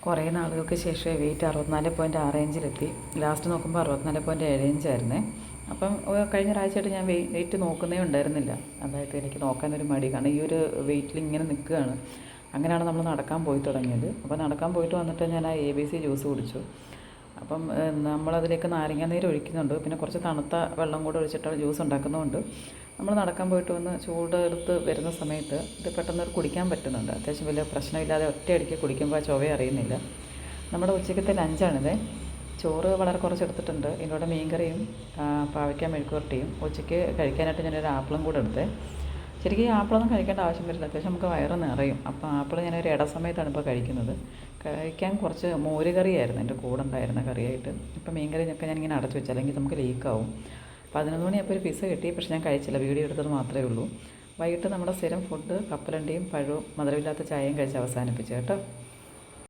കുറേ നാളുകൾക്ക് ശേഷം വെയിറ്റ് 64.6 ഇഞ്ചിലെത്തി. ലാസ്റ്റ് നോക്കുമ്പോൾ 64.7 ഇഞ്ചായിരുന്നേ. അപ്പം കഴിഞ്ഞ ഒരാഴ്ചയായിട്ട് ഞാൻ വെയിറ്റ് നോക്കുന്നേ ഉണ്ടായിരുന്നില്ല. അതായത് എനിക്ക് നോക്കാനൊരു മടി, കാരണം ഈ ഒരു വെയിറ്റിൽ ഇങ്ങനെ നിൽക്കുകയാണ്. അങ്ങനെയാണ് നമ്മൾ നടക്കാൻ പോയി തുടങ്ങിയത്. അപ്പോൾ നടക്കാൻ പോയിട്ട് വന്നിട്ട് ഞാൻ ആ ABC ജ്യൂസ് കുടിച്ചു. അപ്പം നമ്മളതിലേക്ക് നാരങ്ങാനീര് ഒഴിക്കുന്നുണ്ട്, പിന്നെ കുറച്ച് തണുത്ത വെള്ളം കൂടെ ഒഴിച്ചിട്ട് ജ്യൂസ് ഉണ്ടാക്കുന്നതുകൊണ്ട് നമ്മൾ നടക്കാൻ പോയിട്ട് വന്ന് ചൂടെടുത്ത് വരുന്ന സമയത്ത് ഇത് പെട്ടെന്ന് കുടിക്കാൻ പറ്റുന്നുണ്ട്. അത്യാവശ്യം വലിയ പ്രശ്നമില്ലാതെ ഒറ്റയടിക്ക് കുടിക്കുമ്പോൾ ആ ചുവ അറിയുന്നില്ല. നമ്മുടെ ഉച്ചക്കത്തെ ലഞ്ചാണിത്. ചോറ് വളരെ കുറച്ചെടുത്തിട്ടുണ്ട്. ഇതിലൂടെ മീൻകറിയും പാവയ്ക്ക മെഴുക്കുവരട്ടിയും. ഉച്ചയ്ക്ക് കഴിക്കാനായിട്ട് ഞാനൊരു ആപ്പിളും കൂടെ എടുത്തേ. ശരിക്കും ഈ ആപ്പിളൊന്നും കഴിക്കേണ്ട ആവശ്യം വരില്ല, അത്യാവശ്യം നമുക്ക് വയറ് നിറയും. അപ്പോൾ ആപ്പിൾ ഞാനൊരു സമയത്താണ് ഇപ്പോൾ കഴിക്കുന്നത്. കഴിക്കാൻ കുറച്ച് മോര് കറിയായിരുന്നു എൻ്റെ കൂടെ ഉണ്ടായിരുന്ന കറിയായിട്ട്. ഇപ്പം മീൻ കറിയൊക്കെ ഞാനിങ്ങനെ അടച്ചു വെച്ചു, അല്ലെങ്കിൽ നമുക്ക് ലീക്കാവും. 11 മണിയപ്പോൾ ഒരു പിസ്സ കിട്ടി, പക്ഷേ ഞാൻ കഴിച്ചില്ല, വീഡിയോ എടുത്തത് മാത്രമേ ഉള്ളൂ. വൈകിട്ട് നമ്മുടെ സ്ഥിരം ഫുഡ് കപ്പലണ്ടിയും പഴവും മധുരമില്ലാത്ത ചായയും കഴിച്ച് അവസാനിപ്പിച്ചു കേട്ടോ.